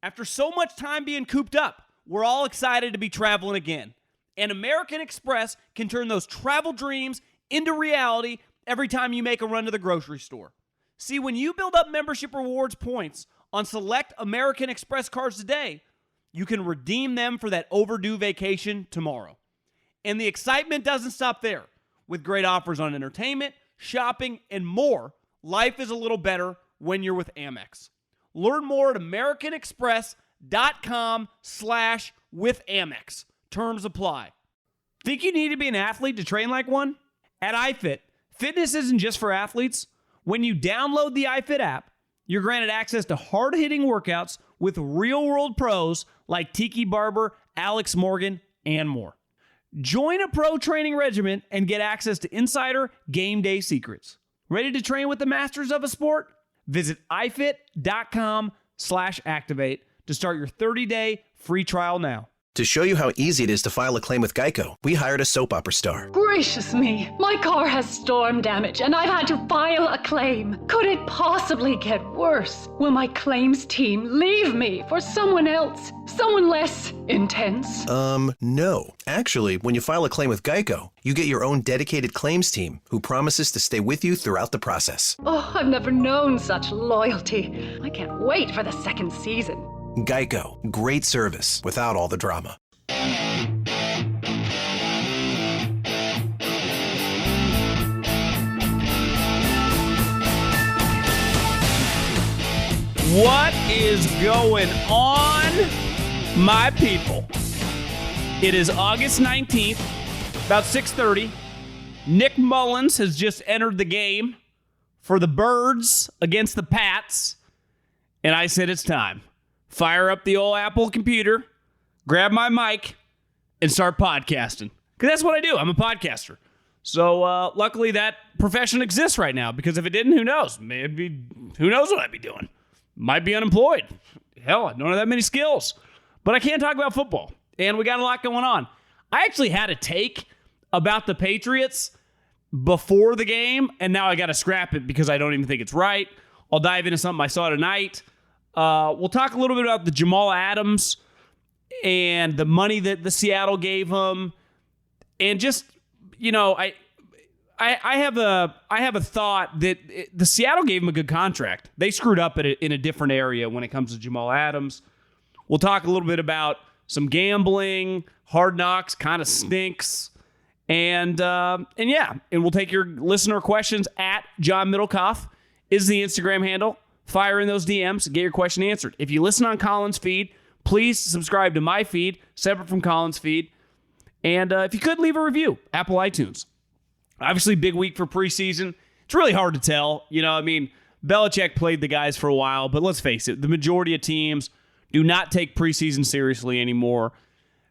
After so much time being cooped up, we're all excited to be traveling again. And American Express can turn those travel dreams into reality every time you make a run to the grocery store. See, when you build up membership rewards points on select American Express cards today, you can redeem them for that overdue vacation tomorrow. And the excitement doesn't stop there. With great offers on entertainment, shopping, and more, life is a little better when you're with Amex. Learn more at americanexpress.com/withAmex. Terms apply. Think you need to be an athlete to train like one? At iFit, fitness isn't just for athletes. When you download the iFit app, you're granted access to hard-hitting workouts with real-world pros like Tiki Barber, Alex Morgan, and more. Join a pro training regimen and get access to insider game day secrets. Ready to train with the masters of a sport? Visit ifit.com/activate to start your 30-day free trial now. To show you how easy it is to file a claim with Geico, we hired a soap opera star. Gracious me, my car has storm damage and I've had to file a claim. Could it possibly get worse? Will my claims team leave me for someone else? Someone less intense? No. Actually, when you file a claim with Geico, you get your own dedicated claims team who promises to stay with you throughout the process. Oh, I've never known such loyalty. I can't wait for the second season. Geico. Great service without all the drama. What is going on, my people? It is August 19th, about 6:30. Nick Mullins has just entered the game for the Birds against the Pats, and I said it's time. Fire up the old Apple computer, grab my mic, and start podcasting. Because that's what I do. I'm a podcaster. So luckily that profession exists right now, because if it didn't, who knows? Maybe, who knows what I'd be doing? Might be unemployed. Hell, I don't have that many skills. But I can't talk about football. And we got a lot going on. I actually had a take about the Patriots before the game, and now I got to scrap it because I don't even think it's right. I'll dive into something I saw tonight. We'll talk a little bit about the Jamal Adams and the money that the Seattle gave him. And just, you know, I have a thought that the Seattle gave him a good contract. They screwed up in a different area when it comes to Jamal Adams. We'll talk a little bit about some gambling. Hard Knocks kind of stinks. And we'll take your listener questions at John Middlecoff is the Instagram handle. Fire in those DMs, get your question answered. If you listen on Colin's feed, please subscribe to my feed, separate from Colin's feed. And if you could, leave a review, Apple iTunes. Obviously, big week for preseason. It's really hard to tell. You know, I mean, Belichick played the guys for a while, but let's face it, the majority of teams do not take preseason seriously anymore.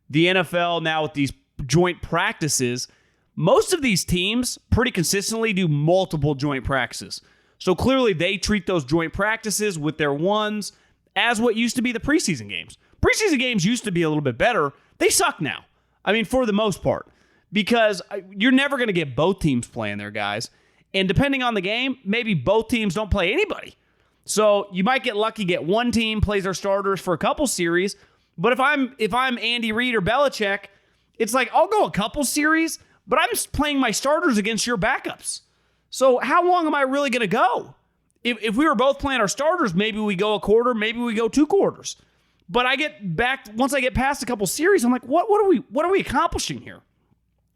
The NFL now with these joint practices, most of these teams pretty consistently do multiple joint practices. So clearly they treat those joint practices with their ones as what used to be the preseason games. Preseason games used to be a little bit better. They suck now. I mean, for the most part, because you're never going to get both teams playing their guys. And depending on the game, maybe both teams don't play anybody. So you might get lucky, get one team plays their starters for a couple series. But if I'm Andy Reid or Belichick, it's like I'll go a couple series, but I'm just playing my starters against your backups. So how long am I really going to go? If we were both playing our starters, maybe we go a quarter, maybe we go 2 quarters. But once I get past a couple series, I'm like, what are we accomplishing here?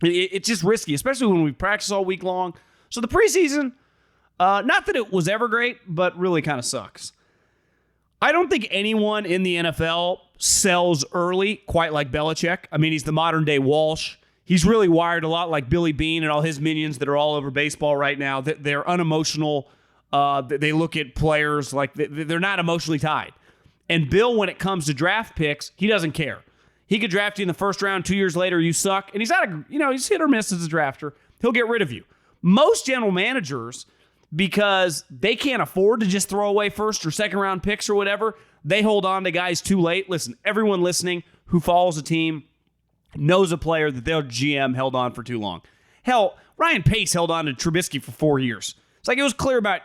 It's just risky, especially when we practice all week long. So the preseason, not that it was ever great, but really kind of sucks. I don't think anyone in the NFL sells early quite like Belichick. I mean, he's the modern day Walsh. He's really wired a lot like Billy Beane and all his minions that are all over baseball right now. They're unemotional. They look at players like they're not emotionally tied. And Bill, when it comes to draft picks, he doesn't care. He could draft you in the first round. 2 years later, you suck. And he's hit or miss as a drafter. He'll get rid of you. Most general managers, because they can't afford to just throw away first or second round picks or whatever, they hold on to guys too late. Listen, everyone listening who follows a team knows a player that their GM held on for too long. Hell, Ryan Pace held on to Trubisky for 4 years. It's like it was clear by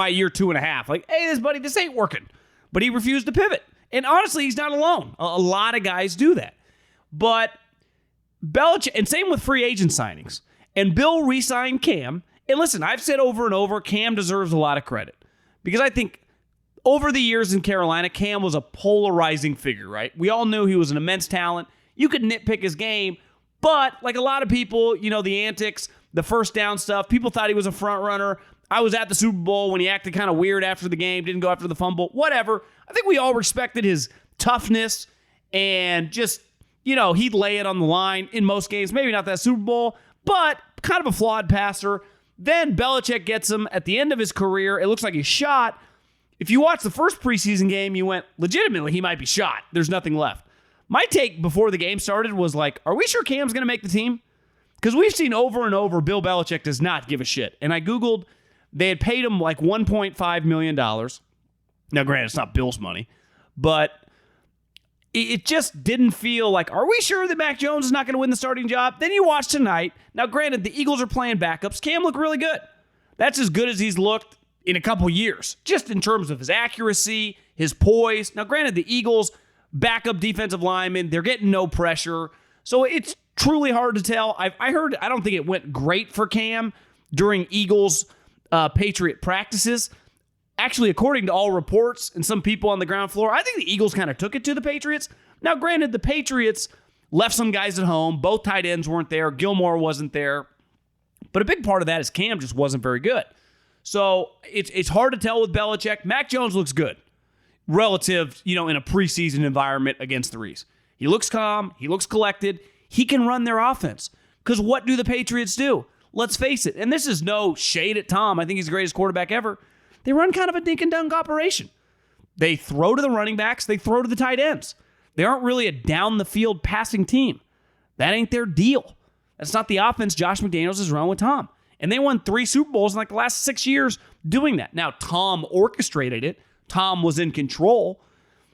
year 2.5. Like, hey, this ain't working. But he refused to pivot. And honestly, he's not alone. A lot of guys do that. But Belichick, and same with free agent signings. And Bill re-signed Cam. And listen, I've said over and over, Cam deserves a lot of credit. Because I think over the years in Carolina, Cam was a polarizing figure, right? We all knew he was an immense talent. You could nitpick his game. But like a lot of people, the antics, the first down stuff, people thought he was a front runner. I was at the Super Bowl when he acted kind of weird after the game, didn't go after the fumble, whatever. I think we all respected his toughness and just, he'd lay it on the line in most games. Maybe not that Super Bowl, but kind of a flawed passer. Then Belichick gets him at the end of his career. It looks like he's shot. If you watch the first preseason game, you went, legitimately, he might be shot. There's nothing left. My take before the game started was like, are we sure Cam's going to make the team? Because we've seen over and over Bill Belichick does not give a shit. And I Googled, they had paid him like $1.5 million. Now, granted, it's not Bill's money, but it just didn't feel like, are we sure that Mac Jones is not going to win the starting job? Then you watch tonight. Now, granted, the Eagles are playing backups. Cam looked really good. That's as good as he's looked in a couple years, just in terms of his accuracy, his poise. Now, granted, the Eagles, backup defensive linemen, they're getting no pressure. So it's truly hard to tell. I heard, I don't think it went great for Cam during Eagles Patriot practices. Actually, according to all reports and some people on the ground floor, I think the Eagles kind of took it to the Patriots. Now, granted, the Patriots left some guys at home. Both tight ends weren't there. Gilmore wasn't there. But a big part of that is Cam just wasn't very good. So it's hard to tell with Belichick. Mac Jones looks good relative, in a preseason environment against the Rees. He looks calm. He looks collected. He can run their offense. Because what do the Patriots do? Let's face it. And this is no shade at Tom. I think he's the greatest quarterback ever. They run kind of a dink and dunk operation. They throw to the running backs. They throw to the tight ends. They aren't really a down-the-field passing team. That ain't their deal. That's not the offense Josh McDaniels has run with Tom. And they won 3 Super Bowls in like the last 6 years doing that. Now, Tom orchestrated it. Tom was in control.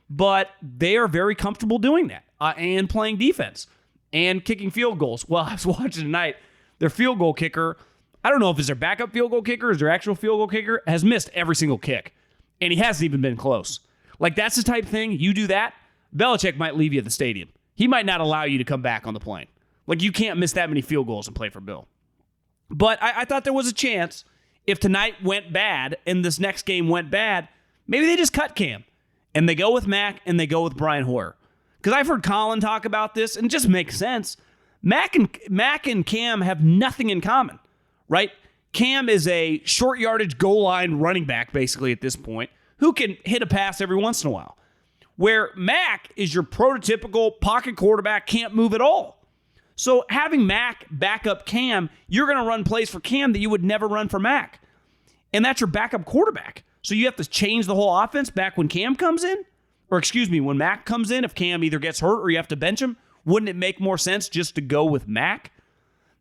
But they are very comfortable doing that and playing defense and kicking field goals. Well, I was watching tonight. Their field goal kicker, I don't know if it's their backup field goal kicker or their actual field goal kicker, has missed every single kick. And he hasn't even been close. Like, that's the type of thing, you do that, Belichick might leave you at the stadium. He might not allow you to come back on the plane. Like, you can't miss that many field goals and play for Bill. But I thought there was a chance if tonight went bad and this next game went bad, maybe they just cut Cam. And they go with Mac and they go with Brian Hoyer. Because I've heard Colin talk about this, and it just makes sense. Mac and Cam have nothing in common, right? Cam is a short yardage goal line running back, basically, at this point, who can hit a pass every once in a while. Where Mac is your prototypical pocket quarterback, can't move at all. So having Mac back up Cam, you're going to run plays for Cam that you would never run for Mac. And that's your backup quarterback. So you have to change the whole offense back when Cam comes in? Or excuse me, when Mac comes in, if Cam either gets hurt or you have to bench him, wouldn't it make more sense just to go with Mac?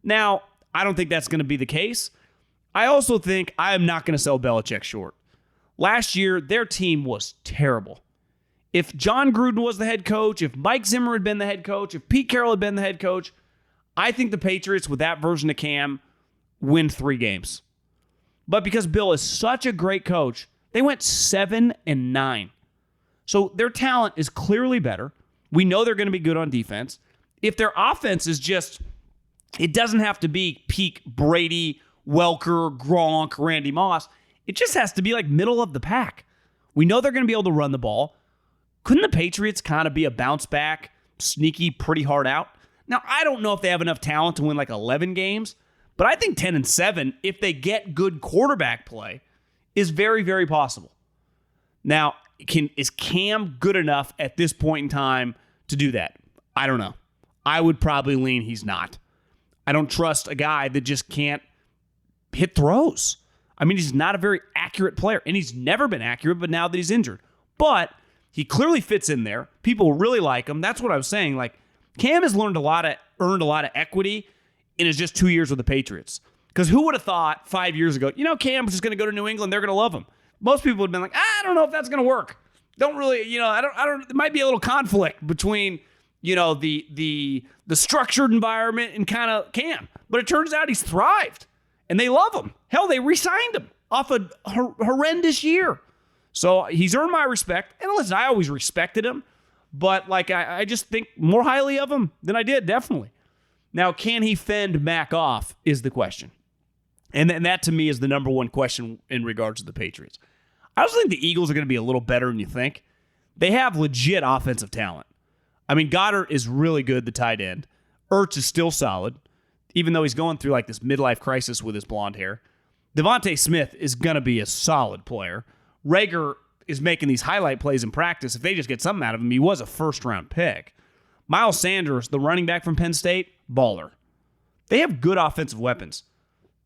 Now, I don't think that's going to be the case. I also think I am not going to sell Belichick short. Last year, their team was terrible. If John Gruden was the head coach, if Mike Zimmer had been the head coach, if Pete Carroll had been the head coach, I think the Patriots, with that version of Cam, win 3 games. But because Bill is such a great coach, they went 7-9. So their talent is clearly better. We know they're going to be good on defense. If their offense is just, it doesn't have to be peak Brady, Welker, Gronk, Randy Moss. It just has to be like middle of the pack. We know they're going to be able to run the ball. Couldn't the Patriots kind of be a bounce back, sneaky, pretty hard out? Now, I don't know if they have enough talent to win like 11 games, but I think 10-7, if they get good quarterback play, is very, very possible. Now, is Cam good enough at this point in time to do that? I don't know. I would probably lean he's not. I don't trust a guy that just can't hit throws. I mean, he's not a very accurate player, and he's never been accurate, but now that he's injured. But he clearly fits in there. People really like him. That's what I was saying. Like, Cam has earned a lot of equity in his just 2 years with the Patriots. Because who would have thought 5 years ago, Cam's just going to go to New England, they're going to love him. Most people would have been like, I don't know if that's going to work. Don't really, I don't, there might be a little conflict between, the structured environment and kind of Cam. But it turns out he's thrived. And they love him. Hell, they re-signed him off a horrendous year. So he's earned my respect. And listen, I always respected him, but like I just think more highly of him than I did, definitely. Now, can he fend Mac off is the question. And that to me is the number one question in regards to the Patriots. I also think the Eagles are going to be a little better than you think. They have legit offensive talent. I mean, Goddard is really good, the tight end. Ertz is still solid, even though he's going through like this midlife crisis with his blonde hair. Devontae Smith is going to be a solid player. Rager is making these highlight plays in practice. If they just get something out of him, he was a first-round pick. Miles Sanders, the running back from Penn State, baller. They have good offensive weapons.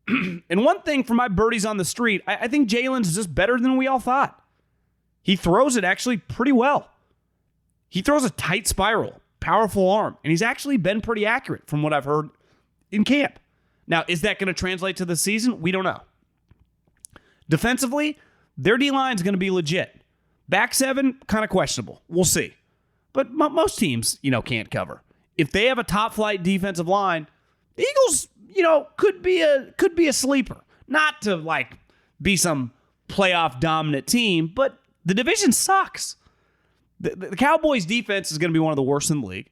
And one thing for my birdies on the street, I think Jalen's just better than we all thought. He throws it actually pretty well. He throws a tight spiral, powerful arm, and he's actually been pretty accurate from what I've heard in camp. Now, is that going to translate to the season? We don't know. Defensively, their D-line is going to be legit. Back seven, kind of questionable. We'll see. But most teams, can't cover. If they have a top-flight defensive line, the Eagles, could be a sleeper. Not to like be some playoff dominant team, but the division sucks. The Cowboys' defense is going to be one of the worst in the league.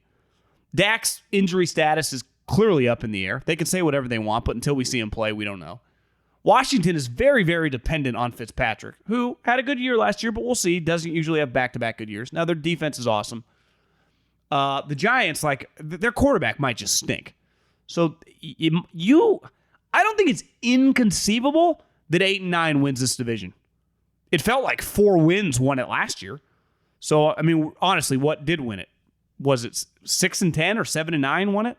Dak's injury status is clearly up in the air. They can say whatever they want, but until we see him play, we don't know. Washington is very, very dependent on Fitzpatrick, who had a good year last year, but we'll see. Doesn't usually have back-to-back good years. Now, their defense is awesome. The Giants, their quarterback might just stink. So I don't think it's inconceivable that 8-9 wins this division. It felt like 4 wins won it last year. So, I mean, honestly, what did win it? Was it 6-10 or 7-9 won it?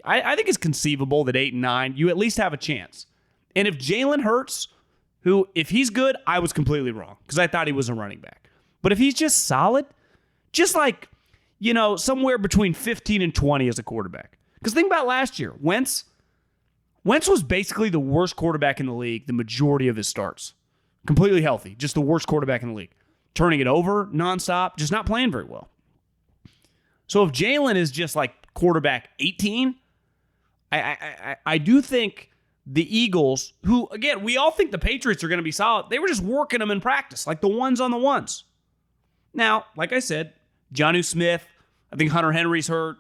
I think it's conceivable that 8-9, you at least have a chance. And if Jalen Hurts, who, if he's good, I was completely wrong because I thought he was a running back. But if he's just solid, just somewhere between 15 and 20 as a quarterback. Because think about last year. Wentz was basically the worst quarterback in the league the majority of his starts. Completely healthy. Just the worst quarterback in the league. Turning it over nonstop. Just not playing very well. So if Jalen is just like quarterback 18, I do think the Eagles, who, again, we all think the Patriots are going to be solid. They were just working them in practice, like the ones on the ones. Now, like I said, Jonnu Smith, I think Hunter Henry's hurt.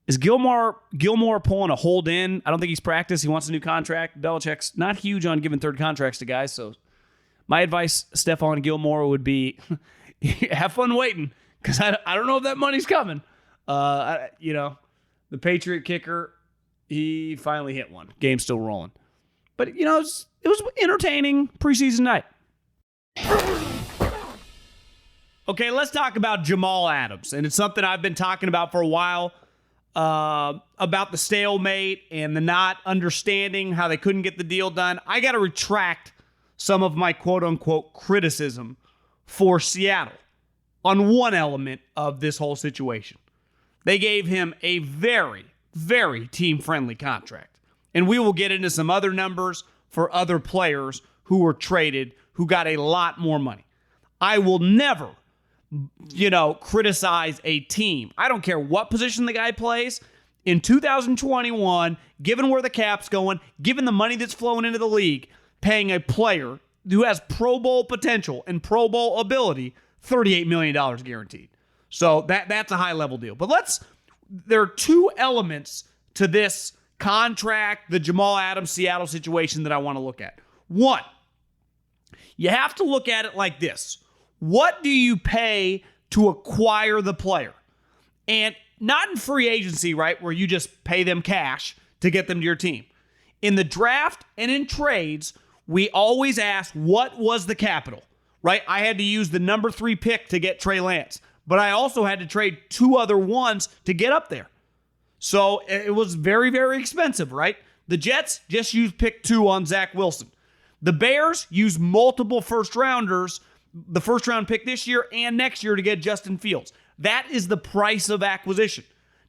Is Gilmore pulling a hold in? I don't think he's practiced. He wants a new contract. Belichick's not huge on giving third contracts to guys. So my advice, Stephon Gilmore, would be have fun waiting because I don't know if that money's coming. The Patriot kicker, he finally hit one. Game's still rolling. But, it was entertaining preseason night. Okay, let's talk about Jamal Adams. And it's something I've been talking about for a while. About the stalemate and the not understanding how they couldn't get the deal done. I got to retract some of my quote-unquote criticism for Seattle on one element of this whole situation. They gave him a very, very team-friendly contract. And we will get into some other numbers for other players who were traded who got a lot more money. I will never criticize a team. I don't care what position the guy plays. In 2021, given where the cap's going, given the money that's flowing into the league, paying a player who has Pro Bowl potential and Pro Bowl ability, $38 million guaranteed. So that's a high-level deal. But there are two elements to this contract, the Jamal Adams Seattle situation that I want to look at. One, you have to look at it like this. What do you pay to acquire the player? And not in free agency, right, where you just pay them cash to get them to your team. In the draft and in trades, we always ask, what was the capital, right? I had to use the number 3 pick to get Trey Lance, but I also had to trade 2 other ones to get up there. So it was very, very expensive, right? The Jets just used pick 2 on Zach Wilson. The Bears used multiple first-rounders, the first-round pick this year and next year to get Justin Fields. That is the price of acquisition.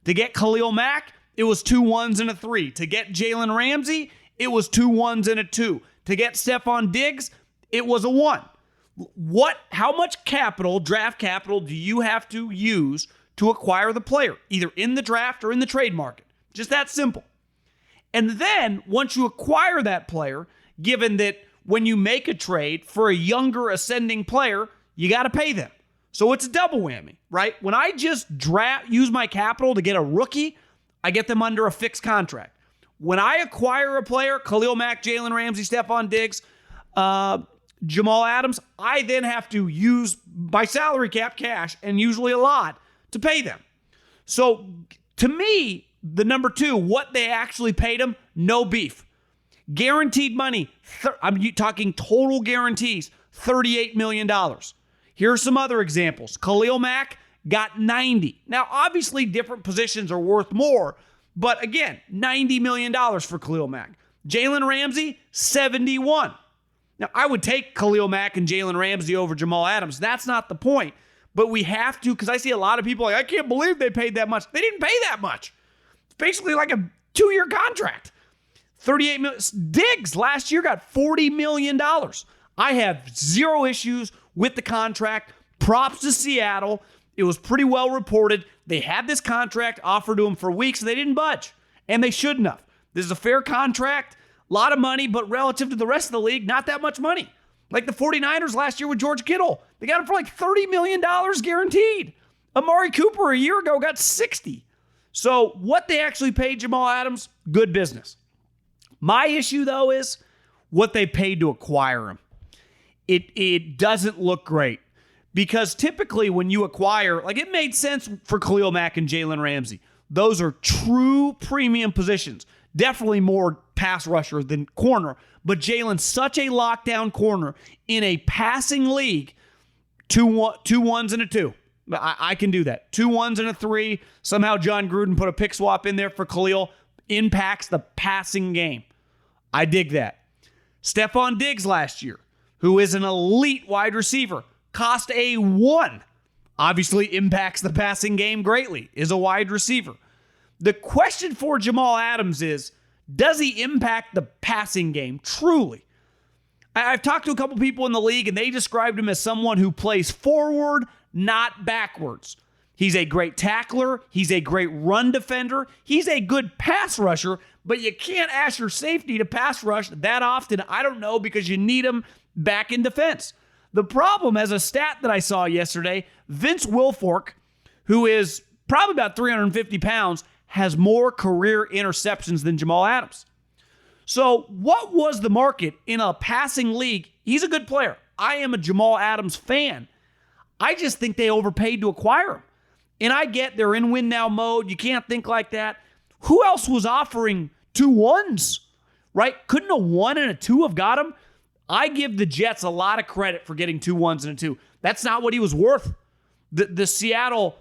To get Khalil Mack, it was 2 1s and a 3. To get Jalen Ramsey, it was 2 1s and a 2. To get Stephon Diggs, it was a 1. How much capital, draft capital, do you have to use to acquire the player, either in the draft or in the trade market? Just that simple. And then, once you acquire that player, given that when you make a trade for a younger ascending player, you got to pay them. So it's a double whammy, right? When I just use my capital to get a rookie, I get them under a fixed contract. When I acquire a player, Khalil Mack, Jalen Ramsey, Stephon Diggs, Jamal Adams, I then have to use my salary cap cash, and usually a lot, to pay them. So to me, the number two, what they actually paid him, no beef. Guaranteed money, I'm talking total guarantees, $38 million. Here are some other examples. Khalil Mack got 90. Now, obviously, different positions are worth more, but again, $90 million for Khalil Mack. Jalen Ramsey, 71. Now, I would take Khalil Mack and Jalen Ramsey over Jamal Adams. That's not the point. But we have to, because I see a lot of people like, I can't believe they paid that much. They didn't pay that much. It's basically like a 2-year contract. $38 million. Diggs last year got $40 million. I have zero issues with the contract. Props to Seattle. It was pretty well reported. They had this contract offered to them for weeks, and they didn't budge. And they shouldn't have. This is a fair contract. A lot of money, but relative to the rest of the league, not that much money. Like the 49ers last year with George Kittle. They got him for like $30 million guaranteed. Amari Cooper a year ago got 60. So what they actually paid Jamal Adams, good business. My issue, though, is what they paid to acquire him. It doesn't look great. Because typically when you acquire, like it made sense for Khalil Mack and Jalen Ramsey. Those are true premium positions. Definitely more pass rusher than corner. But Jalen's such a lockdown corner in a passing league. Two ones and a 2. I can do that. 2 1s and a 3. Somehow John Gruden put a pick swap in there for Khalil. Impacts the passing game. I dig that. Stephon Diggs last year, who is an elite wide receiver, cost a 1. Obviously impacts the passing game greatly, is a wide receiver. The question for Jamal Adams is, does he impact the passing game truly? I've talked to a couple people in the league, and they described him as someone who plays forward, not backwards. He's a great tackler. He's a great run defender. He's a good pass rusher, but you can't ask your safety to pass rush that often. I don't know, because you need him back in defense. The problem, as a stat that I saw yesterday, Vince Wilfork, who is probably about 350 pounds, has more career interceptions than Jamal Adams. So what was the market in a passing league? He's a good player. I am a Jamal Adams fan. I just think they overpaid to acquire him. And I get they're in win now mode. You can't think like that. Who else was offering 2 1s, right? Couldn't a 1 and a 2 have got him? I give the Jets a lot of credit for getting 2 1s and a 2. That's not what he was worth. The Seattle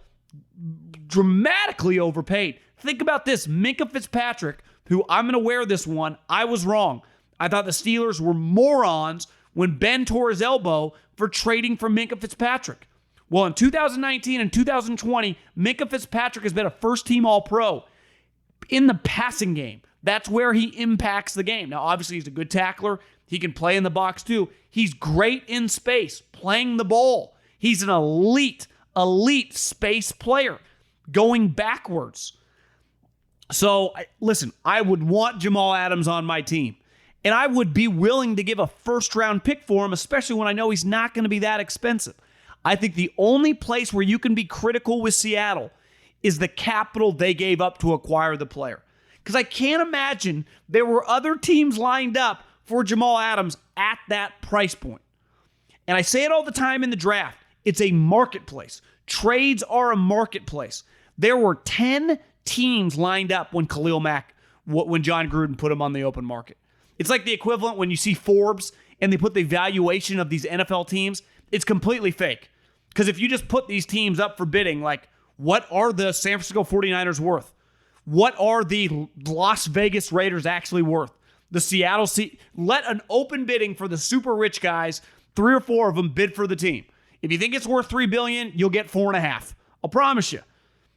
dramatically overpaid. Think about this. Minkah Fitzpatrick, who I'm going to wear this one, I was wrong. I thought the Steelers were morons when Ben tore his elbow for trading for Minkah Fitzpatrick. Well, in 2019 and 2020, Minkah Fitzpatrick has been a first-team All-Pro in the passing game. That's where he impacts the game. Now, obviously, he's a good tackler. He can play in the box, too. He's great in space, playing the ball. He's an elite space player, going backwards. So, listen, I would want Jamal Adams on my team. And I would be willing to give a first-round pick for him, especially when I know he's not going to be that expensive. I think the only place where you can be critical with Seattle is the capital they gave up to acquire the player. Because I can't imagine there were other teams lined up for Jamal Adams at that price point. And I say it all the time in the draft. It's a marketplace. Trades are a marketplace. There were 10 teams lined up when Khalil Mack, when John Gruden put him on the open market. It's like the equivalent when you see Forbes and they put the valuation of these NFL teams. It's completely fake. Because if you just put these teams up for bidding, like, what are the San Francisco 49ers worth? What are the Las Vegas Raiders actually worth? The Seattle let an open bidding for the super rich guys, 3 or 4 of them, bid for the team. If you think it's worth $3 billion, you'll get 4.5. I'll promise you.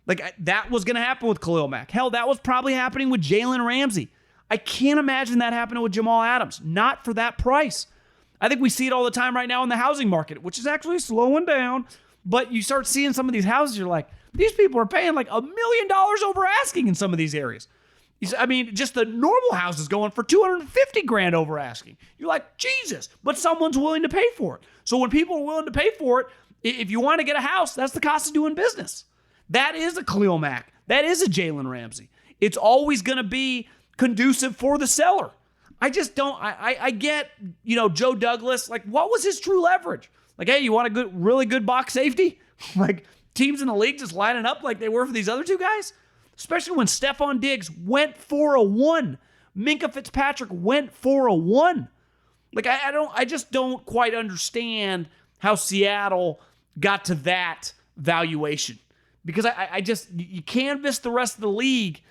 Like, that was going to happen with Khalil Mack. Hell, that was probably happening with Jalen Ramsey. I can't imagine that happening with Jamal Adams. Not for that price. I think we see it all the time right now in the housing market, which is actually slowing down. But you start seeing some of these houses, you're like, these people are paying like $1 million over asking in some of these areas. I mean, just the normal house is going for $250,000 over asking. You're like, Jesus, but someone's willing to pay for it. So when people are willing to pay for it, if you want to get a house, that's the cost of doing business. That is a Khalil Mack. That is a Jalen Ramsey. It's always going to be conducive for the seller. I just don't, I get, Joe Douglas, like, what was his true leverage? Like, hey, you want a really good box safety? Like, teams in the league just lining up like they were for these other two guys? Especially when Stephon Diggs went for a 1. Minkah Fitzpatrick went for a 1. Like, I just don't quite understand how Seattle got to that valuation. Because you canvass the rest of the league.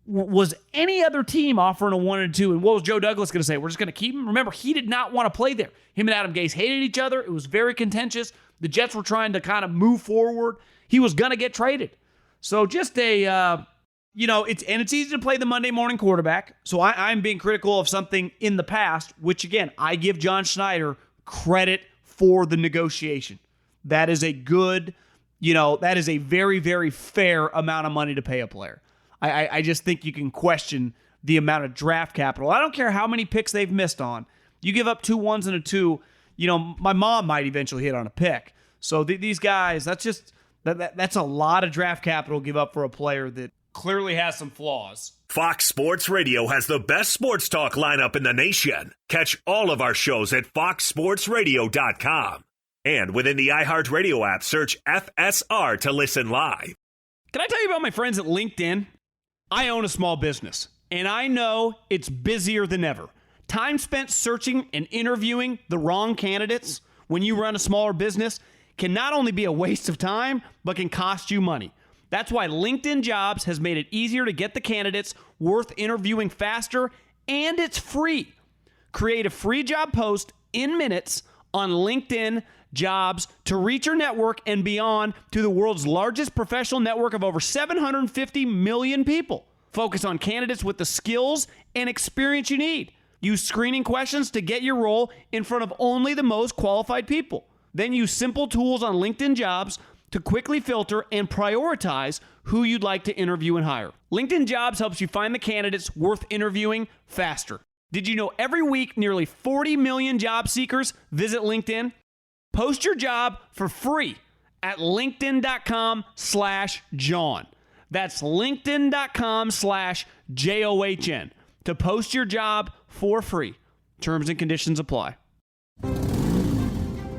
Was any other team offering a 1 and 2? And what was Joe Douglas going to say? We're just going to keep him? Remember, he did not want to play there. Him and Adam Gase hated each other. It was very contentious. The Jets were trying to kind of move forward. He was going to get traded. So just it's easy to play the Monday morning quarterback. So I'm being critical of something in the past, which again, I give John Schneider credit for the negotiation. That is a good, that is a very, very fair amount of money to pay a player. I just think you can question the amount of draft capital. I don't care how many picks they've missed on. You give up 2 1s and a 2, my mom might eventually hit on a pick. So these guys, that's a lot of draft capital to give up for a player that clearly has some flaws. Fox Sports Radio has the best sports talk lineup in the nation. Catch all of our shows at foxsportsradio.com. And within the iHeartRadio app, search FSR to listen live. Can I tell you about my friends at LinkedIn? I own a small business, and I know it's busier than ever. Time spent searching and interviewing the wrong candidates when you run a smaller business can not only be a waste of time, but can cost you money. That's why LinkedIn Jobs has made it easier to get the candidates worth interviewing faster, and it's free. Create a free job post in minutes on LinkedIn Jobs to reach your network and beyond to the world's largest professional network of over 750 million people. Focus on candidates with the skills and experience you need. Use screening questions to get your role in front of only the most qualified people. Then use simple tools on LinkedIn Jobs to quickly filter and prioritize who you'd like to interview and hire. LinkedIn Jobs helps you find the candidates worth interviewing faster. Did you know every week nearly 40 million job seekers visit LinkedIn? Post your job for free at linkedin.com/John. That's linkedin.com/JOHN to post your job for free. Terms and conditions apply.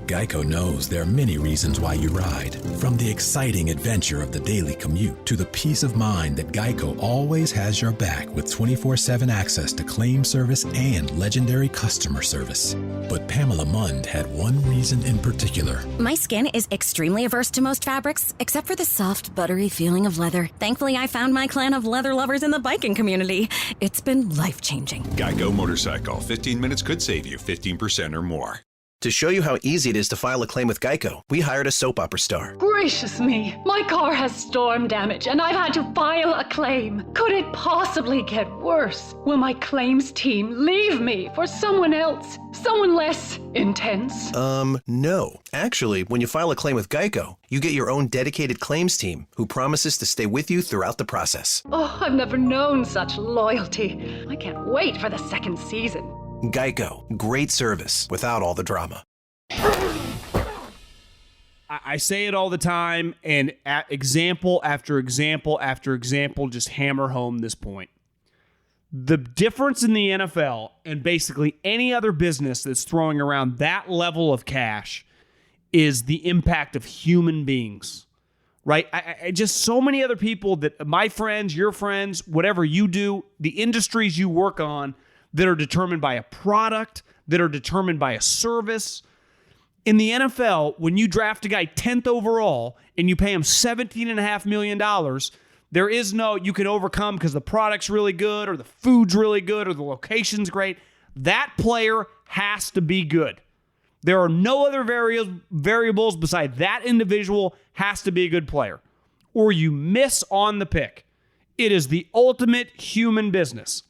Geico knows there are many reasons why you ride. From the exciting adventure of the daily commute to the peace of mind that Geico always has your back with 24/7 access to claim service and legendary customer service. But Pamela Mund had one reason in particular. My skin is extremely averse to most fabrics, except for the soft, buttery feeling of leather. Thankfully, I found my clan of leather lovers in the biking community. It's been life-changing. Geico Motorcycle. 15 minutes could save you 15% or more. To show you how easy it is to file a claim with Geico, we hired a soap opera star. Gracious me, my car has storm damage and I've had to file a claim. Could it possibly get worse? Will my claims team leave me for someone else? Someone less intense? No. Actually, when you file a claim with Geico, you get your own dedicated claims team who promises to stay with you throughout the process. Oh, I've never known such loyalty. I can't wait for the second season. Geico. Great service without all the drama. I say it all the time, and example after example after example just hammer home this point. The difference in the NFL and basically any other business that's throwing around that level of cash is the impact of human beings, right? I just so many other people that my friends, your friends, whatever you do, the industries you work on that are determined by a product, that are determined by a service. In the NFL, when you draft a guy 10th overall and you pay him $17.5 million, there is no you can overcome because the product's really good or the food's really good or the location's great. That player has to be good. There are no other variables besides that individual has to be a good player. Or you miss on the pick. It is the ultimate human business.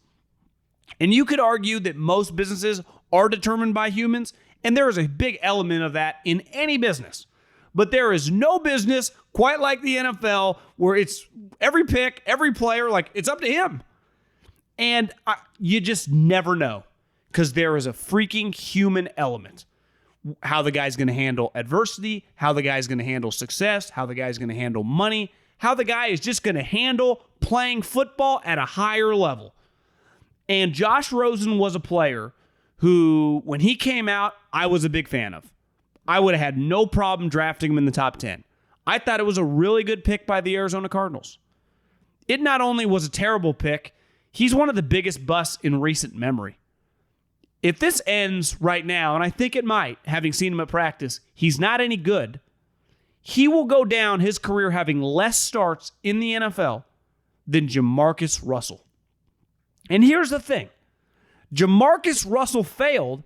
And you could argue that most businesses are determined by humans, and there is a big element of that in any business. But there is no business quite like the NFL where it's every pick, every player, like it's up to him. And you just never know because there is a freaking human element. How the guy's going to handle adversity, how the guy's going to handle success, how the guy's going to handle money, how the guy is just going to handle playing football at a higher level. And Josh Rosen was a player who, when he came out, I was a big fan of. I would have had no problem drafting him in the top 10. I thought it was a really good pick by the Arizona Cardinals. It not only was a terrible pick, he's one of the biggest busts in recent memory. If this ends right now, and I think it might, having seen him at practice, he's not any good. He will go down his career having less starts in the NFL than Jamarcus Russell. And here's the thing. Jamarcus Russell failed,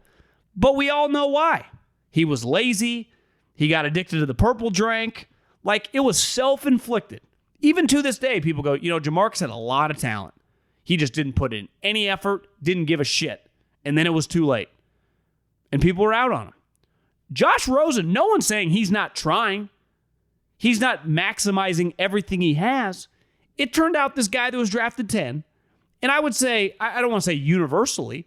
but we all know why. He was lazy. He got addicted to the purple drink. Like, it was self-inflicted. Even to this day, people go, Jamarcus had a lot of talent. He just didn't put in any effort, didn't give a shit. And then it was too late. And people were out on him. Josh Rosen, no one's saying he's not trying. He's not maximizing everything he has. It turned out this guy that was drafted 10, and I would say, I don't want to say universally,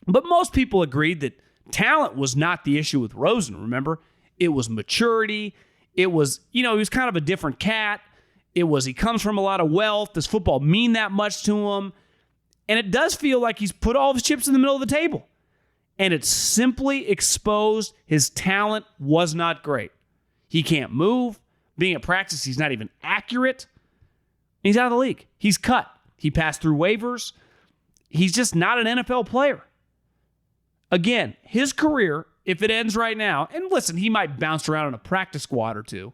but most people agreed that talent was not the issue with Rosen, remember? It was maturity. It was, he was kind of a different cat. It was, he comes from a lot of wealth. Does football mean that much to him? And it does feel like he's put all of his chips in the middle of the table. And it simply exposed his talent was not great. He can't move. Being at practice, he's not even accurate. He's out of the league. He's cut. He passed through waivers. He's just not an NFL player. Again, his career, if it ends right now, and listen, he might bounce around in a practice squad or two.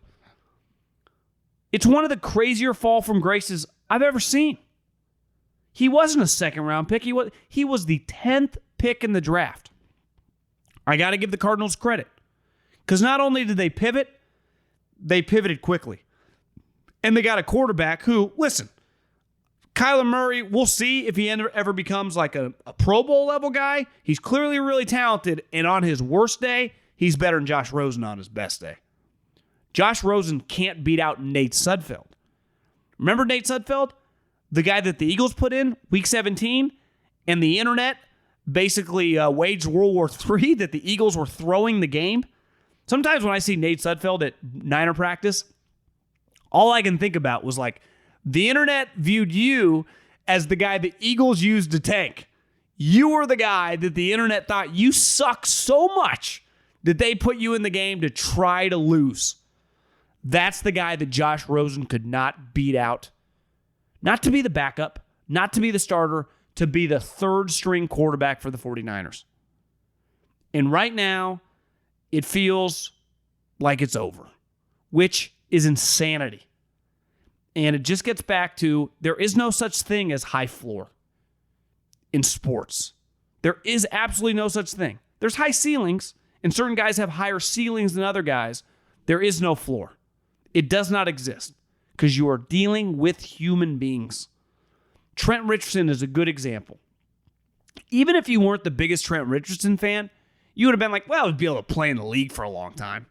It's one of the crazier fall from graces I've ever seen. He wasn't a second-round pick. He was the 10th pick in the draft. I got to give the Cardinals credit. Because not only did they pivot, they pivoted quickly. And they got a quarterback who, listen, Kyler Murray, we'll see if he ever becomes like a Pro Bowl level guy. He's clearly really talented, and on his worst day, he's better than Josh Rosen on his best day. Josh Rosen can't beat out Nate Sudfeld. Remember Nate Sudfeld? The guy that the Eagles put in week 17, and the internet basically waged World War III that the Eagles were throwing the game. Sometimes when I see Nate Sudfeld at Niner practice, all I can think about was like, the internet viewed you as the guy the Eagles used to tank. You were the guy that the internet thought you suck so much that they put you in the game to try to lose. That's the guy that Josh Rosen could not beat out. Not to be the backup, not to be the starter, to be the third string quarterback for the 49ers. And right now, it feels like it's over, which is insanity. And it just gets back to there is no such thing as high floor in sports. There is absolutely no such thing. There's high ceilings, and certain guys have higher ceilings than other guys. There is no floor. It does not exist because you are dealing with human beings. Trent Richardson is a good example. Even if you weren't the biggest Trent Richardson fan, you would have been like, well, he'd be able to play in the league for a long time.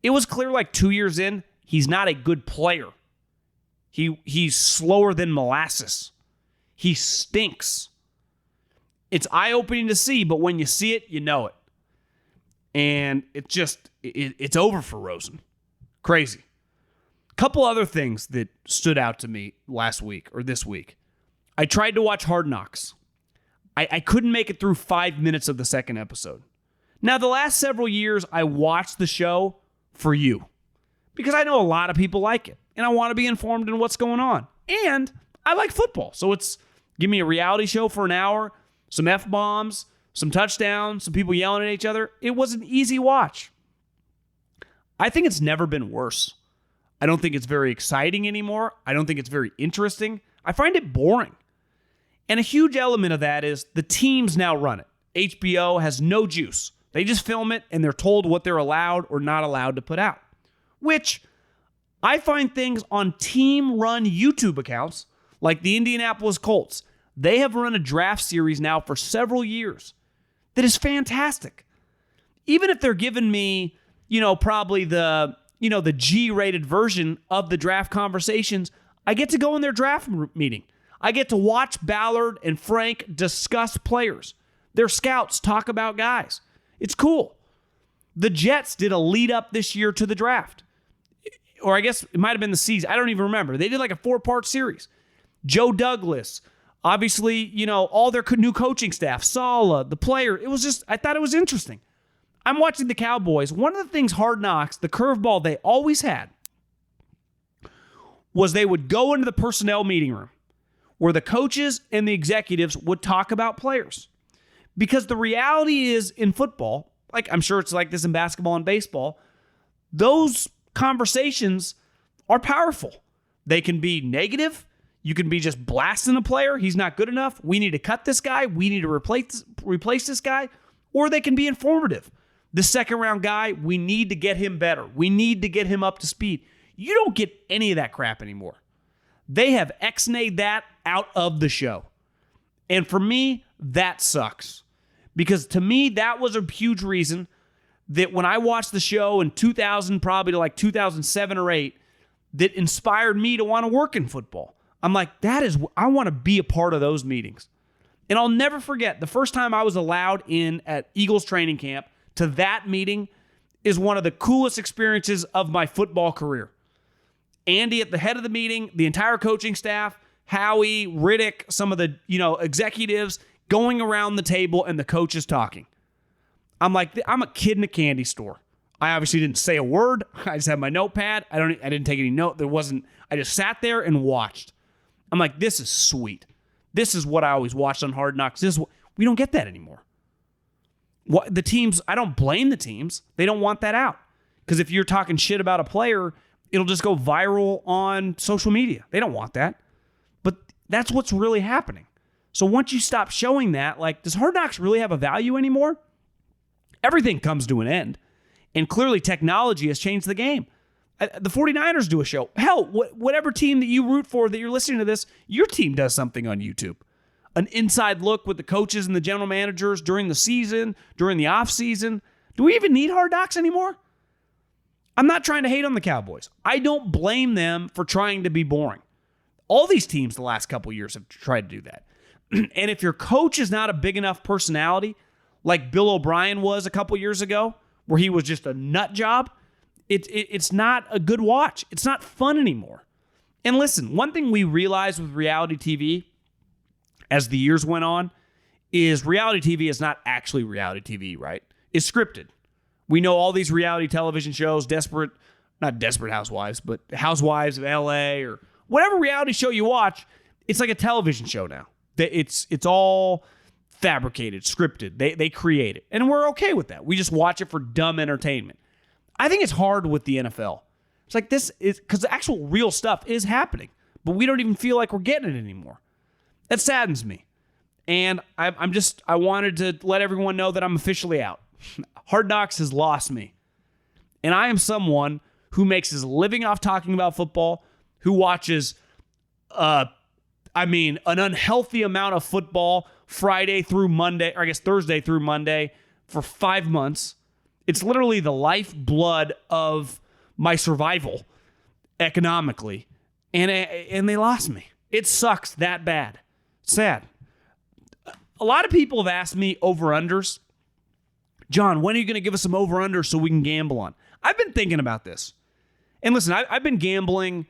It was clear like 2 years in, he's not a good player. He's slower than molasses. He stinks. It's eye-opening to see, but when you see it, you know it. And it's over for Rosen. Crazy. Couple other things that stood out to me last week or this week. I tried to watch Hard Knocks. I couldn't make it through 5 minutes of the second episode. Now, the last several years, I watched the show for you because I know a lot of people like it, and I want to be informed in what's going on. And I like football, so it's give me a reality show for an hour, some F-bombs, some touchdowns, some people yelling at each other. It was an easy watch. I think it's never been worse. I don't think it's very exciting anymore. I don't think it's very interesting. I find it boring. And a huge element of that is the teams now run it. HBO has no juice. They just film it and they're told what they're allowed or not allowed to put out. Which I find things on team-run YouTube accounts like the Indianapolis Colts. They have run a draft series now for several years that is fantastic. Even if they're giving me, probably the G-rated version of the draft conversations, I get to go in their draft meeting. I get to watch Ballard and Frank discuss players. Their scouts talk about guys. It's cool. The Jets did a lead up this year to the draft. Or I guess it might have been the season. I don't even remember. They did like a 4-part series. Joe Douglas, obviously, all their new coaching staff, Saleh, the player. I thought it was interesting. I'm watching the Cowboys. One of the things Hard Knocks, the curveball they always had, was they would go into the personnel meeting room where the coaches and the executives would talk about players. Because the reality is in football, like I'm sure it's like this in basketball and baseball, those conversations are powerful. They can be negative. You can be just blasting a player. He's not good enough. We need to cut this guy. We need to replace this guy. Or they can be informative. The second round guy, we need to get him better. We need to get him up to speed. You don't get any of that crap anymore. They have X-nayed that out of the show. And for me, that sucks. Because to me, that was a huge reason that when I watched the show in 2000, probably to like 2007 or 8, that inspired me to want to work in football. I'm like, I want to be a part of those meetings. And I'll never forget, the first time I was allowed in at Eagles training camp to that meeting is one of the coolest experiences of my football career. Andy at the head of the meeting, the entire coaching staff, Howie, Riddick, some of the executives going around the table and the coaches talking. I'm like, I'm a kid in a candy store. I obviously didn't say a word. I just had my notepad. I didn't take any note. I just sat there and watched. I'm like, this is sweet. This is what I always watched on Hard Knocks. We don't get that anymore. The teams, I don't blame the teams. They don't want that out. Because if you're talking shit about a player, it'll just go viral on social media. They don't want that. But that's what's really happening. So once you stop showing that, like, does Hard Knocks really have a value anymore? Everything comes to an end. And clearly technology has changed the game. The 49ers do a show. Hell, whatever team that you root for that you're listening to this, your team does something on YouTube. An inside look with the coaches and the general managers during the season, during the offseason. Do we even need Hard Knocks anymore? I'm not trying to hate on the Cowboys. I don't blame them for trying to be boring. All these teams the last couple years have tried to do that. And if your coach is not a big enough personality, like Bill O'Brien was a couple years ago, where he was just a nut job, it's not a good watch. It's not fun anymore. And listen, one thing we realized with reality TV as the years went on is reality TV is not actually reality TV, right? It's scripted. We know all these reality television shows, not Desperate Housewives, but Housewives of LA or whatever reality show you watch, it's like a television show now. It's all fabricated, scripted. They create it. And we're okay with that. We just watch it for dumb entertainment. I think it's hard with the NFL. It's like this is because the actual real stuff is happening, but we don't even feel like we're getting it anymore. That saddens me. And I wanted to let everyone know that I'm officially out. Hard Knocks has lost me. And I am someone who makes his living off talking about football, who watches an unhealthy amount of football Friday through Monday, or I guess Thursday through Monday for 5 months. It's literally the lifeblood of my survival economically. And they lost me. It sucks that bad. Sad. A lot of people have asked me over-unders. John, when are you going to give us some over-unders so we can gamble on? I've been thinking about this. And listen, I've been gambling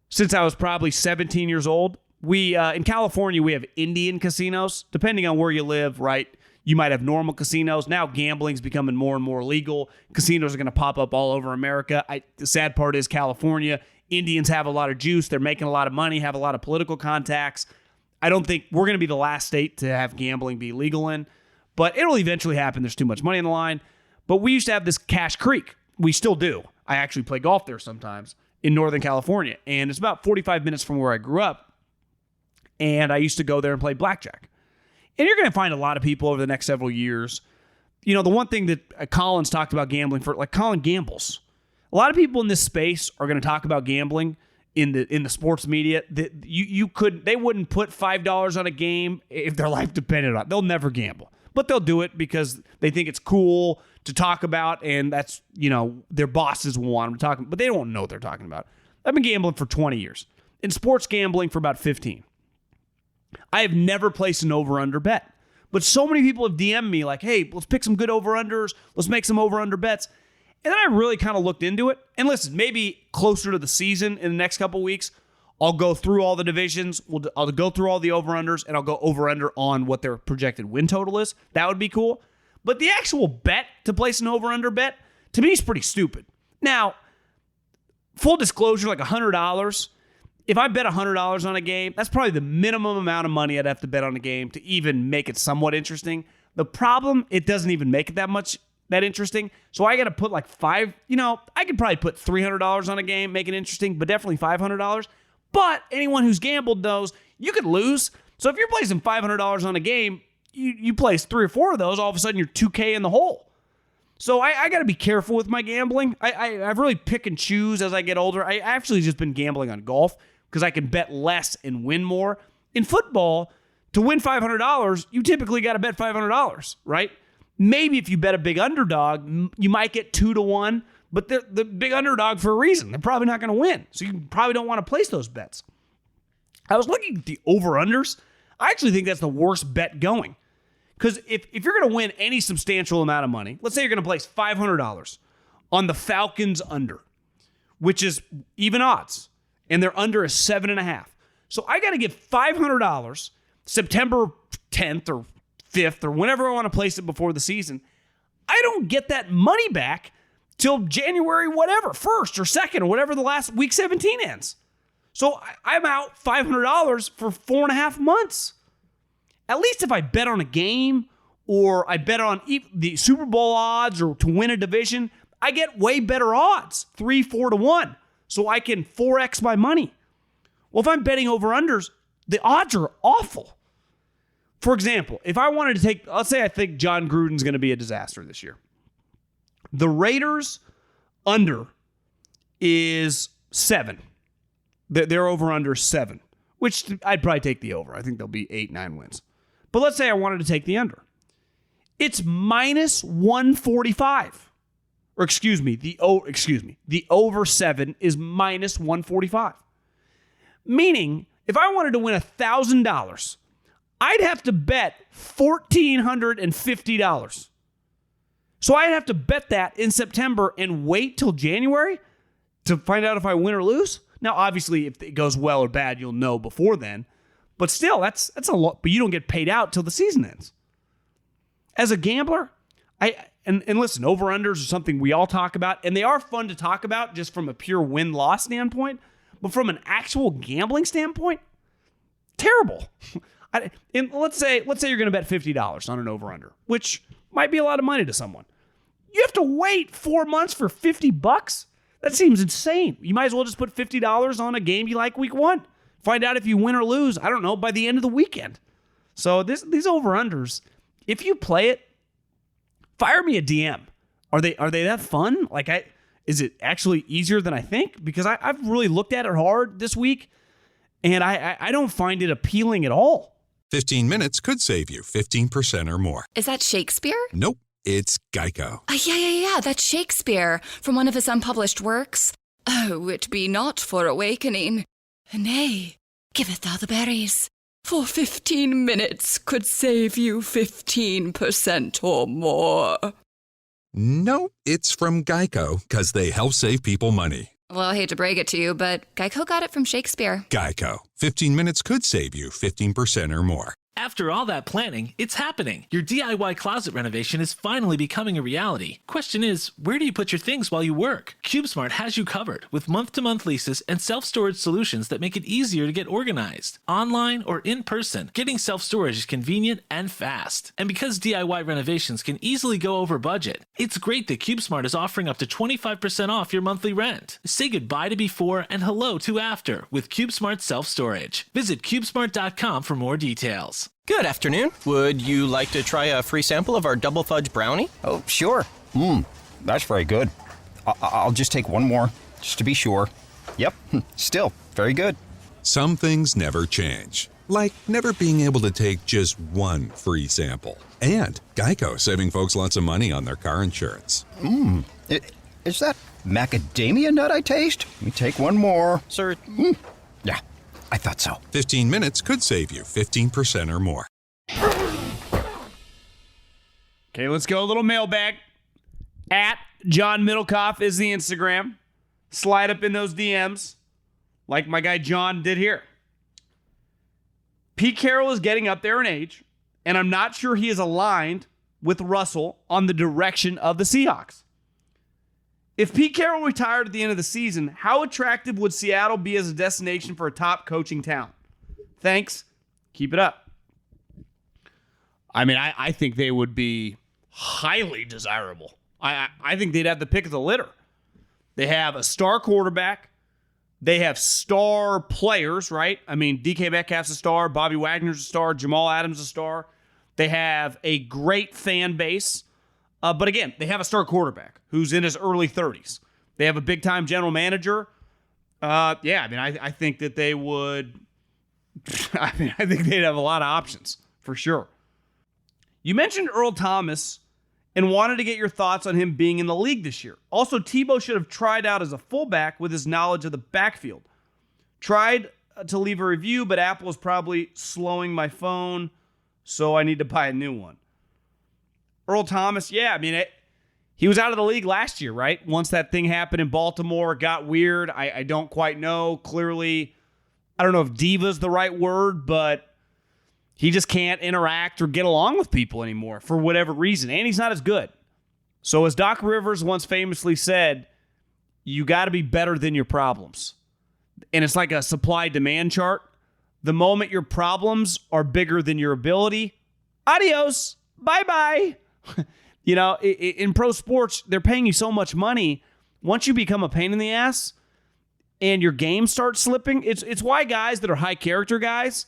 since I was probably 17 years old. In California, we have Indian casinos. Depending on where you live, right, you might have normal casinos. Now gambling's becoming more and more legal. Casinos are going to pop up all over America. The sad part is California. Indians have a lot of juice. They're making a lot of money, have a lot of political contacts. I don't think we're going to be the last state to have gambling be legal in, but it'll eventually happen. There's too much money on the line. But we used to have this Cache Creek. We still do. I actually play golf there sometimes in Northern California, and it's about 45 minutes from where I grew up. And I used to go there and play blackjack. And you're going to find a lot of people over the next several years. The one thing that Colin's talked about gambling for, like Colin gambles. A lot of people in this space are going to talk about gambling in the sports media. That they wouldn't put $5 on a game if their life depended on it. They'll never gamble. But they'll do it because they think it's cool to talk about, and that's, their bosses will want them to talk, but they don't know what they're talking about. I've been gambling for 20 years. In sports gambling for about 15. I have never placed an over-under bet. But so many people have DM'd me like, hey, let's pick some good over-unders. Let's make some over-under bets. And then I really kind of looked into it. And listen, maybe closer to the season in the next couple weeks, I'll go through all the divisions. I'll go through all the over-unders, and I'll go over-under on what their projected win total is. That would be cool. But the actual bet to place an over-under bet, to me, is pretty stupid. Now, full disclosure, like $100. If I bet $100 on a game, that's probably the minimum amount of money I'd have to bet on a game to even make it somewhat interesting. The problem, it doesn't even make it that interesting. So I got to put like I could probably put $300 on a game, make it interesting, but definitely $500. But anyone who's gambled knows you could lose. So if you're placing $500 on a game, you place 3 or 4 of those, all of a sudden you're $2K in the hole. So I got to be careful with my gambling. I really pick and choose as I get older. I actually just been gambling on golf because I can bet less and win more. In football, to win $500, you typically got to bet $500, right? Maybe if you bet a big underdog, you might get 2-1, but they're the big underdog for a reason. They're probably not going to win, so you probably don't want to place those bets. I was looking at the over-unders. I actually think that's the worst bet going. Because if you're going to win any substantial amount of money, let's say you're going to place $500 on the Falcons under, which is even odds, and their under is 7.5. So I got to give $500 September 10th or 5th or whenever I want to place it before the season. I don't get that money back till January whatever, 1st or 2nd or whatever the last week 17 ends. So I'm out $500 for 4.5 months. At least if I bet on a game or I bet on the Super Bowl odds or to win a division, I get way better odds, 3-4-1. So I can 4x my money. Well, if I'm betting over-unders, the odds are awful. For example, if I wanted to take, let's say I think John Gruden's going to be a disaster this year. The Raiders under is 7. Their over-under is 7, which I'd probably take the over. I think they'll be 8-9 wins. But let's say I wanted to take the under. It's minus 145. Or the over 7 is minus 145. Meaning, if I wanted to win $1,000, I'd have to bet $1,450. So I'd have to bet that in September and wait till January to find out if I win or lose. Now, obviously, if it goes well or bad, you'll know before then. But still, that's a lot. But you don't get paid out till the season ends. As a gambler, and listen, over-unders are something we all talk about, and they are fun to talk about just from a pure win-loss standpoint. But from an actual gambling standpoint, terrible. And let's say you're going to bet $50 on an over-under, which might be a lot of money to someone. You have to wait 4 months for $50? That seems insane. You might as well just put $50 on a game you like week 1. Find out if you win or lose, I don't know, by the end of the weekend. So these over-unders, if you play it, fire me a DM. Are they that fun? Is it actually easier than I think? Because I've really looked at it hard this week, and I don't find it appealing at all. 15 minutes could save you 15% or more. Is that Shakespeare? Nope, it's Geico. Yeah, that's Shakespeare from one of his unpublished works. Oh, it be not for awakening. Nay, giveth thou the berries. For 15 minutes could save you 15% or more. No, it's from Geico, because they help save people money. Well, I hate to break it to you, but Geico got it from Shakespeare. Geico. 15 minutes could save you 15% or more. After all that planning, it's happening. Your DIY closet renovation is finally becoming a reality. Question is, where do you put your things while you work? CubeSmart has you covered with month-to-month leases and self-storage solutions that make it easier to get organized. Online or in person, getting self-storage is convenient and fast. And because DIY renovations can easily go over budget, it's great that CubeSmart is offering up to 25% off your monthly rent. Say goodbye to before and hello to after with CubeSmart self-storage. Visit CubeSmart.com for more details. Good afternoon. Would you like to try a free sample of our double fudge brownie? Oh, sure. That's very good. I'll just take one more, just to be sure. Yep, still very good. Some things never change, like never being able to take just one free sample. And Geico saving folks lots of money on their car insurance. Is that macadamia nut I taste? Let me take one more. Sir, Yeah, I thought so. 15 minutes could save you 15% or more. Okay, let's go a little mailbag. At John Middlecoff is the Instagram. Slide up in those DMs like my guy John did here. Pete Carroll is getting up there in age, and I'm not sure he is aligned with Russell on the direction of the Seahawks. If Pete Carroll retired at the end of the season, how attractive would Seattle be as a destination for a top coaching talent? Thanks. Keep it up. I mean, I think they would be highly desirable. I think they'd have the pick of the litter. They have a star quarterback. They have star players, right? I mean, DK Metcalf's a star. Bobby Wagner's a star. Jamal Adams a star. They have a great fan base. But again, they have a star quarterback who's in his early 30s. They have a big-time general manager. I think that they would... I think they'd have a lot of options, for sure. You mentioned Earl Thomas and wanted to get your thoughts on him being in the league this year. Also, Tebow should have tried out as a fullback with his knowledge of the backfield. Tried to leave a review, but Apple is probably slowing my phone, so I need to buy a new one. Earl Thomas, he was out of the league last year, right? Once that thing happened in Baltimore, it got weird. I don't quite know. Clearly, I don't know if diva's the right word, but he just can't interact or get along with people anymore for whatever reason. And he's not as good. So as Doc Rivers once famously said, you got to be better than your problems. And it's like a supply-demand chart. The moment your problems are bigger than your ability, adios, bye-bye. In pro sports, they're paying you so much money. Once you become a pain in the ass and your game starts slipping, it's why guys that are high character guys,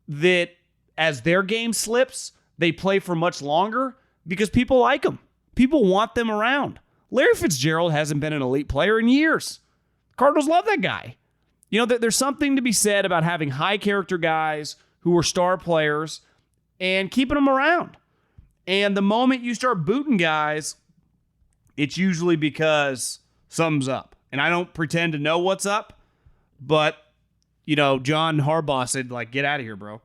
that as their game slips, they play for much longer because people like them. People want them around. Larry Fitzgerald hasn't been an elite player in years. Cardinals love that guy. There's something to be said about having high character guys who are star players and keeping them around. And the moment you start booting guys, it's usually because something's up. And I don't pretend to know what's up, but, John Harbaugh said, get out of here, bro.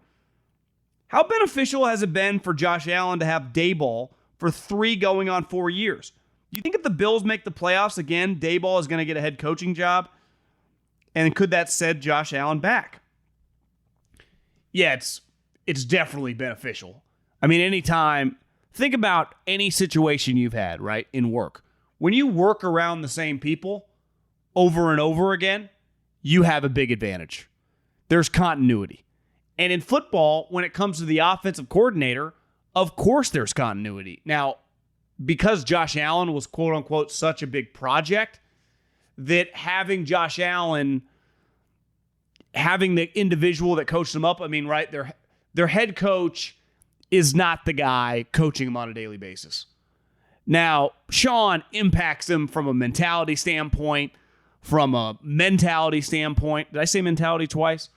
How beneficial has it been for Josh Allen to have Daboll for 3 going on 4 years? Do you think if the Bills make the playoffs again, Daboll is going to get a head coaching job? And could that set Josh Allen back? Yeah, it's definitely beneficial. I mean, anytime... Think about any situation you've had, right, in work. When you work around the same people over and over again, you have a big advantage. There's continuity. And in football, when it comes to the offensive coordinator, of course there's continuity. Now, because Josh Allen was quote-unquote such a big project, that having Josh Allen, having the individual that coached him up, right, their head coach is not the guy coaching him on a daily basis. Now, Sean impacts him from a mentality standpoint, from a mentality standpoint. Did I say mentality twice?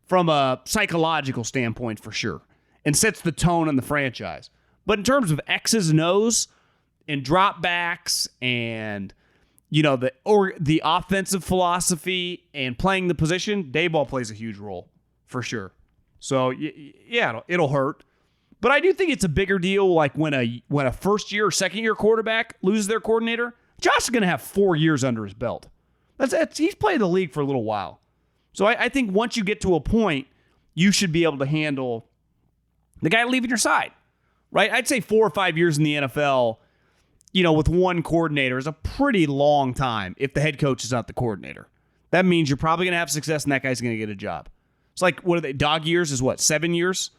From a psychological standpoint, for sure, and sets the tone in the franchise. But in terms of X's and O's and dropbacks and, the offensive philosophy and playing the position, Daboll plays a huge role, for sure. So, yeah, it'll hurt. But I do think it's a bigger deal like when a first-year or second-year quarterback loses their coordinator. Josh is going to have 4 years under his belt. He's played the league for a little while. So I think once you get to a point, you should be able to handle the guy leaving your side, right? I'd say 4 or 5 years in the NFL, with one coordinator is a pretty long time if the head coach is not the coordinator. That means you're probably going to have success and that guy's going to get a job. It's like, what are they? Dog years is what, 7 years?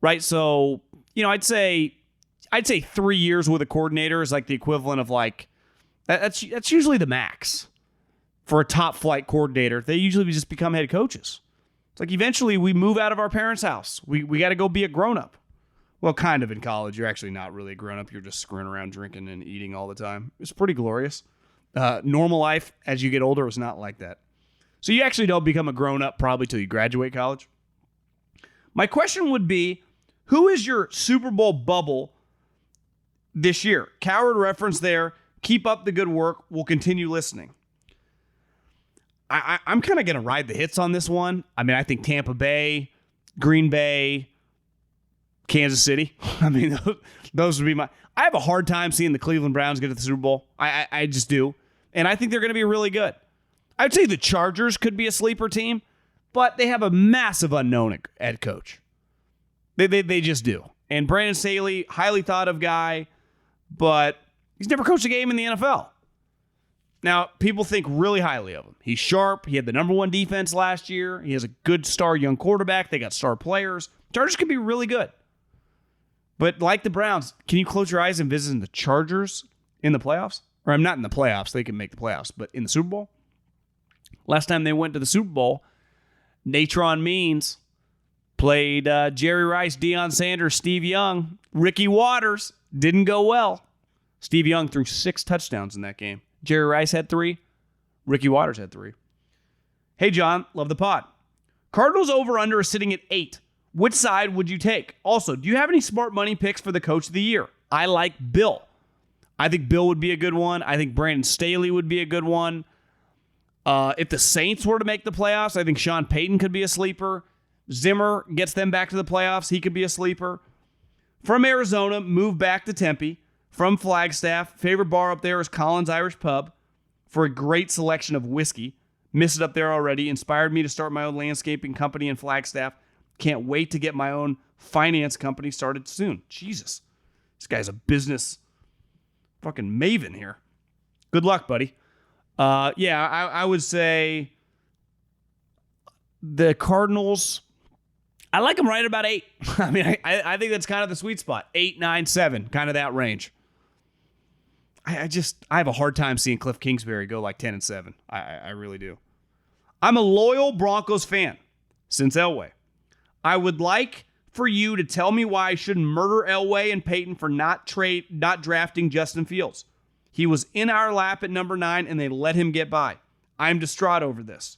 Right, so, I'd say 3 years with a coordinator is like the equivalent of that's usually the max for a top flight coordinator. They usually just become head coaches. It's like eventually we move out of our parents' house. We got to go be a grown up. Well, kind of in college. You're actually not really a grown up. You're just screwing around drinking and eating all the time. It's pretty glorious. Normal life as you get older is not like that. So you actually don't become a grown up probably till you graduate college. My question would be, who is your Super Bowl bubble this year? Coward reference there. Keep up the good work. We'll continue listening. I'm kind of going to ride the hits on this one. I mean, I think Tampa Bay, Green Bay, Kansas City. I mean, those would be my... I have a hard time seeing the Cleveland Browns get to the Super Bowl. I just do. And I think they're going to be really good. I would say the Chargers could be a sleeper team, but they have a massive unknown head coach. They just do. And Brandon Staley, highly thought of guy, but he's never coached a game in the NFL. Now, people think really highly of him. He's sharp. He had the number 1 defense last year. He has a good star young quarterback. They got star players. Chargers could be really good. But like the Browns, can you close your eyes and visit the Chargers in the playoffs? Or I'm not in the playoffs. They can make the playoffs. But in the Super Bowl? Last time they went to the Super Bowl, Natron Means played Jerry Rice, Deion Sanders, Steve Young, Ricky Waters. Didn't go well. Steve Young threw 6 touchdowns in that game. Jerry Rice had 3. Ricky Waters had 3. Hey, John. Love the pod. Cardinals over-under is sitting at 8. Which side would you take? Also, do you have any smart money picks for the coach of the year? I like Bill. I think Bill would be a good one. I think Brandon Staley would be a good one. If the Saints were to make the playoffs, I think Sean Payton could be a sleeper. Zimmer gets them back to the playoffs. He could be a sleeper. From Arizona, move back to Tempe. From Flagstaff, favorite bar up there is Collins Irish Pub for a great selection of whiskey. Missed it up there already. Inspired me to start my own landscaping company in Flagstaff. Can't wait to get my own finance company started soon. Jesus. This guy's a business fucking maven here. Good luck, buddy. I would say the Cardinals, I like them right about 8. I mean, I think that's kind of the sweet spot. 8, 9, 7, kind of that range. I have a hard time seeing Cliff Kingsbury go like 10 and 7. I really do. I'm a loyal Broncos fan since Elway. I would like for you to tell me why I shouldn't murder Elway and Peyton for not drafting Justin Fields. He was in our lap at number 9 and they let him get by. I'm distraught over this.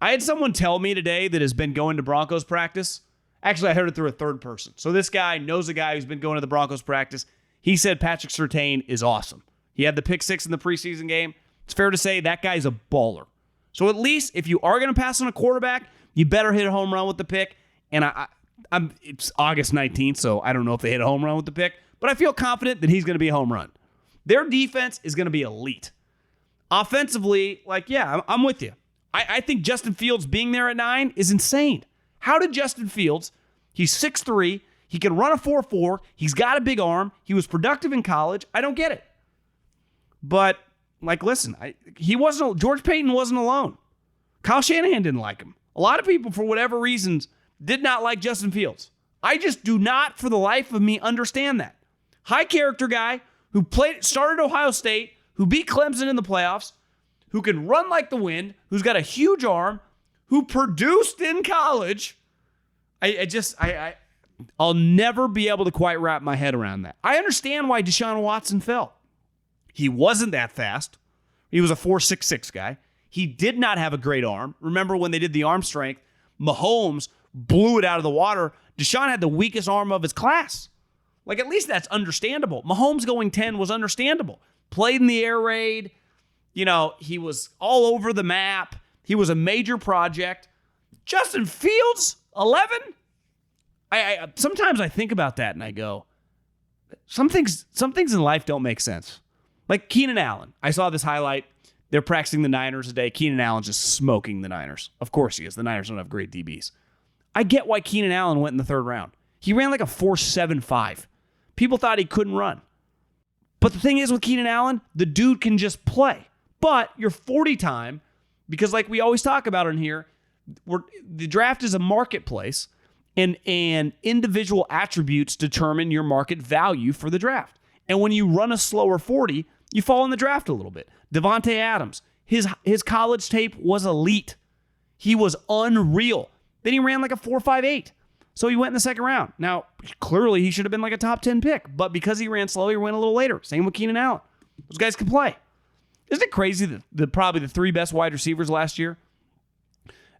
I had someone tell me today that has been going to Broncos practice. Actually, I heard it through a third person. So this guy knows a guy who's been going to the Broncos practice. He said Patrick Surtain is awesome. He had the pick 6 in the preseason game. It's fair to say that guy's a baller. So at least if you are going to pass on a quarterback, you better hit a home run with the pick. And it's August 19th, so I don't know if they hit a home run with the pick, but I feel confident that he's going to be a home run. Their defense is going to be elite. Offensively, I'm with you. I think Justin Fields being there at 9 is insane. How did Justin Fields, he's 6'3", he can run a 4.4, he's got a big arm, he was productive in college. I don't get it. But, listen, George Payton wasn't alone. Kyle Shanahan didn't like him. A lot of people, for whatever reasons, did not like Justin Fields. I just do not, for the life of me, understand that. High character guy who started Ohio State, who beat Clemson in the playoffs, who can run like the wind, who's got a huge arm, who produced in college. I'll never be able to quite wrap my head around that. I understand why Deshaun Watson fell. He wasn't that fast. He was a 4.66 guy. He did not have a great arm. Remember when they did the arm strength, Mahomes blew it out of the water. Deshaun had the weakest arm of his class. At least that's understandable. Mahomes going 10 was understandable. Played in the air raid. He was all over the map. He was a major project. Justin Fields, 11? Sometimes I think about that and I go, some things in life don't make sense. Like Keenan Allen. I saw this highlight. They're practicing the Niners today. Keenan Allen's just smoking the Niners. Of course he is. The Niners don't have great DBs. I get why Keenan Allen went in the 3rd round. He ran like a 4.75. People thought he couldn't run. But the thing is with Keenan Allen, the dude can just play. But your 40 time, because like we always talk about in here, the draft is a marketplace, and individual attributes determine your market value for the draft. And when you run a slower 40, you fall in the draft a little bit. Devontae Adams, his college tape was elite. He was unreal. Then he ran like a 4.58. So he went in the 2nd round. Now, clearly he should have been like a top 10 pick, but because he ran slow, he went a little later. Same with Keenan Allen. Those guys can play. Isn't it crazy that probably the 3 best wide receivers last year?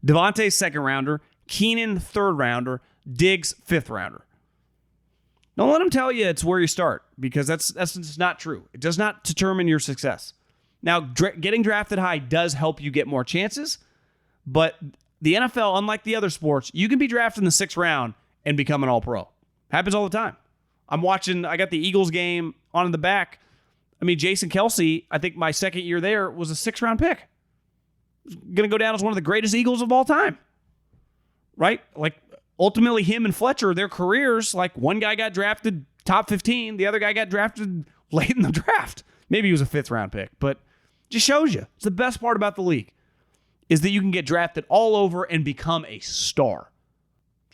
Devontae 2nd rounder, Keenan 3rd rounder, Diggs 5th rounder. Don't let them tell you it's where you start, because that's just not true. It does not determine your success. Now, getting drafted high does help you get more chances, but the NFL, unlike the other sports, you can be drafted in the 6th round and become an all-pro. Happens all the time. I got the Eagles game on in the back. I mean, Jason Kelce, I think my second year there was a 6th-round pick. Going to go down as one of the greatest Eagles of all time. Right? Like, ultimately, him and Fletcher, their careers, like, one guy got drafted top 15, the other guy got drafted late in the draft. Maybe he was a 5th-round pick, but just shows you. It's the best part about the league is that you can get drafted all over and become a star.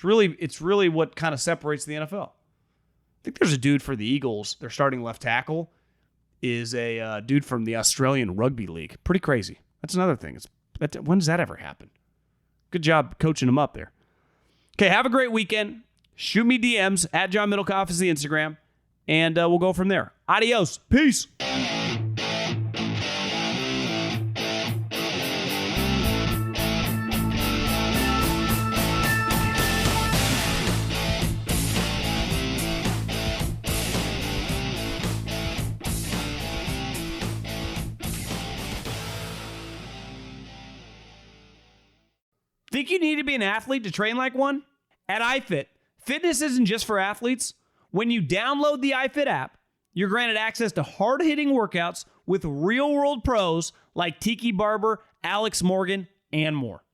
It's really what kind of separates the NFL. I think there's a dude for the Eagles. Their starting left tackle is a dude from the Australian Rugby League. Pretty crazy. That's another thing. When does that ever happen? Good job coaching him up there. Okay, have a great weekend. Shoot me DMs at John Middlecoff is the Instagram, and we'll go from there. Adios. Peace. Think you need to be an athlete to train like one? At iFit, fitness isn't just for athletes. When you download the iFit app, you're granted access to hard-hitting workouts with real-world pros like Tiki Barber, Alex Morgan, and more.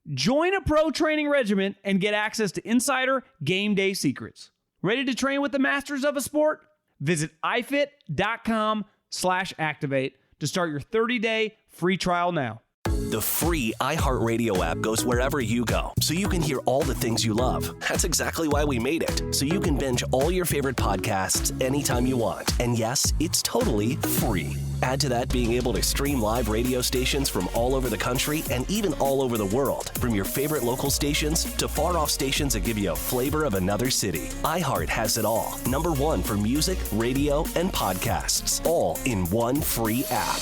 Join a pro training regimen and get access to insider game day secrets. Ready to train with the masters of a sport? Visit ifit.com/activate to start your 30-day free trial now. The free iHeartRadio app goes wherever you go, so you can hear all the things you love. That's exactly why we made it, so you can binge all your favorite podcasts anytime you want. And yes, it's totally free. Add to that being able to stream live radio stations from all over the country and even all over the world, from your favorite local stations to far-off stations that give you a flavor of another city. iHeart has it all. #1 for music, radio, and podcasts, all in one free app.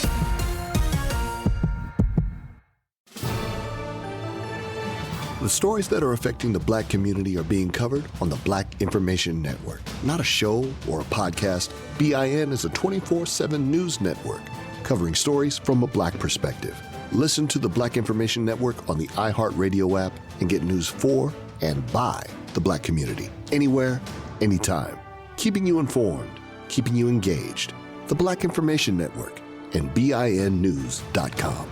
The stories that are affecting the Black community are being covered on the Black Information Network. Not a show or a podcast, BIN is a 24/7 news network covering stories from a Black perspective. Listen to the Black Information Network on the iHeartRadio app and get news for and by the Black community. Anywhere, anytime. Keeping you informed, keeping you engaged. The Black Information Network and BINnews.com.